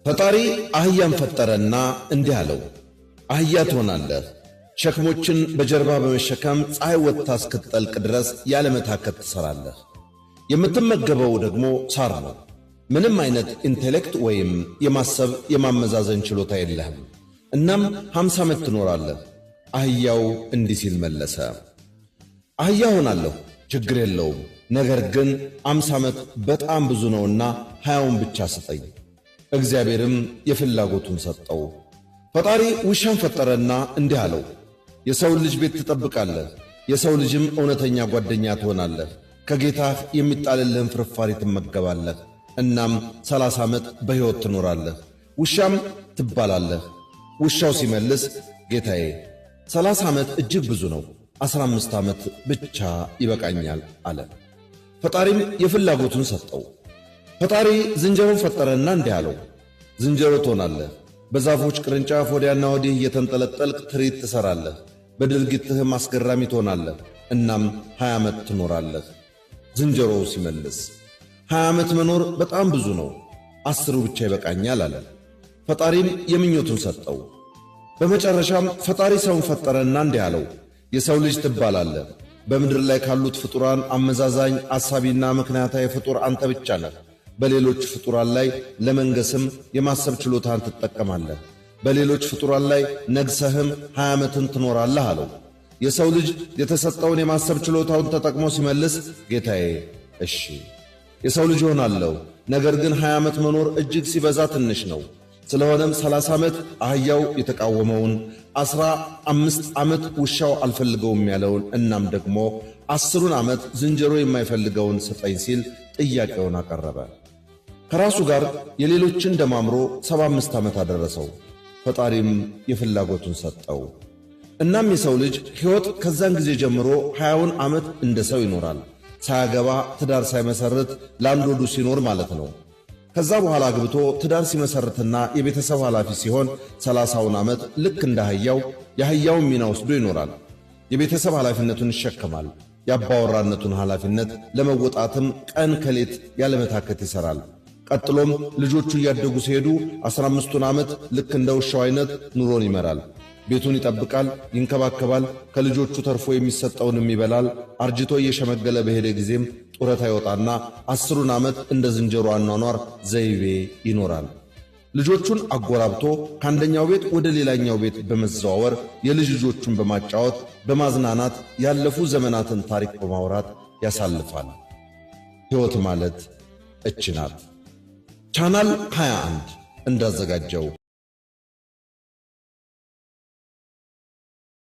ፈጣሪ አህያን ፈጠረና እንዲህ አለው፣ አህያ ትሆናለህ፣ ሸክሞችን በጀርባ በመሸከም ፀሐይ ወጥታ እስክትጠልቅ ድረስ ያለመታከት ትሰራለህ። የምትመገበው ደግሞ ሳር ነው። ምንም አይነት ኢንቴሌክት ወይም የማሰብ የማመዛዘን ችሎታ የለህም። እናም 50 ዓመት ትኖራለህ። አህያው እንዲህ ሲል መለሰ፣ አህያ ሆናለሁ፣ ችግር የለውም። ነገር ግን 50 ዓመት በጣም ብዙ ነውና 20ውን ብቻ ስጠኝ። እግዚአብሔርም የፍላጎቱን ሰጠው። ፈጣሪ ውሻን ፈጠረና እንዲህ አለው፣ የሰው ልጅ ቤት ትጠብቃለህ፣ የሰው ልጅም እውነተኛ ጓደኛ ትሆናለህ። ከጌታህ የሚጣልልህን ፍርፋሪ ትመገባለህ። እናም 30 ዓመት በሕይወት ትኖራለህ። ውሻም ትባላለህ። ውሻው ሲመልስ ጌታዬ 30 ዓመት እጅግ ብዙ ነው፣ 15 ዓመት ብቻ ይበቃኛል አለ። ፈጣሪም የፍላጎቱን ሰጠው። ፈጣሪ ዝንጀሮን ፈጠረና እንዲህ አለው፣ ዝንጀሮ ትሆናለህ፣ በዛፎች ቅርንጫፍ ወዲያና ወዲህ እየተንጠለጠልክ ትርኢት ትሠራለህ። በድርጊትህም አስገራሚ ትሆናለህ። እናም 20 ዓመት ትኖራለህ። ዝንጀሮው ሲመልስ 20 ዓመት መኖር በጣም ብዙ ነው፣ 10ሩ ብቻ ይበቃኛል አለ። ፈጣሪም የምኞቱን ሰጠው። በመጨረሻም ፈጣሪ ሰውን ፈጠረና እንዲህ አለው፣ የሰው ልጅ ትባላለህ። በምድር ላይ ካሉት ፍጡራን አመዛዛኝ፣ አሳቢና ምክንያታዊ ፍጡር አንተ ብቻ ነህ። በሌሎች ፍጡራን ላይ ለመንገስም የማሰብ ችሎታን ትጠቀማለህ። በሌሎች ፍጡራን ላይ ነግሰህም 20 ዓመትን ትኖራለህ አለው። የሰው ልጅ የተሰጠውን የማሰብ ችሎታውን ተጠቅሞ ሲመልስ ጌታዬ እሺ የሰው ልጅ ሆናለሁ፣ ነገር ግን 20 ዓመት መኖር እጅግ ሲበዛ ትንሽ ነው። ስለሆነም 30 ዓመት አህያው የተቃወመውን፣ 15 ዓመት ውሻው አልፈልገውም ያለውን፣ እናም ደግሞ 10ሩን ዓመት ዝንጀሮ የማይፈልገውን ስጠኝ ሲል ጥያቄውን አቀረበ። ከራሱ ጋር የሌሎችን ደማምሮ 75 ዓመት አደረሰው። ፈጣሪም የፍላጎቱን ሰጠው። እናም የሰው ልጅ ሕይወት ከዛን ጊዜ ጀምሮ 20ውን ዓመት እንደ ሰው ይኖራል። ሳያገባ ትዳር ሳይመሰርት ለአንድ ወዱ ሲኖር ማለት ነው። ከዛ በኋላ አግብቶ ትዳር ሲመሰርትና የቤተሰብ ኃላፊ ሲሆን 30ውን ዓመት ልክ እንደ አህያው የአህያውን ሚና ወስዶ ይኖራል። የቤተሰብ ኃላፊነቱን ይሸከማል። የአባወራነቱን ኃላፊነት ለመወጣትም ቀን ከሌት ያለመታከት ይሠራል። ቀጥሎም ልጆቹ እያደጉ ሲሄዱ 15ቱን ዓመት ልክ እንደ ውሻው አይነት ኑሮን ይመራል። ቤቱን ይጠብቃል፣ ይንከባከባል፣ ከልጆቹ ተርፎ የሚሰጠውንም ይበላል። አርጅቶ እየሸመገለ በሄደ ጊዜም ጡረታ ይወጣና 10ሩን ዓመት እንደ ዝንጀሮ አኗኗር ዘይቤ ይኖራል። ልጆቹን አጎራብቶ ከአንደኛው ቤት ወደ ሌላኛው ቤት በመዘዋወር የልጅ ልጆቹን በማጫወት በማዝናናት ያለፉ ዘመናትን ታሪክ በማውራት ያሳልፋል። ሕይወት ማለት እች ናት። ቻናል 21 እንዳዘጋጀው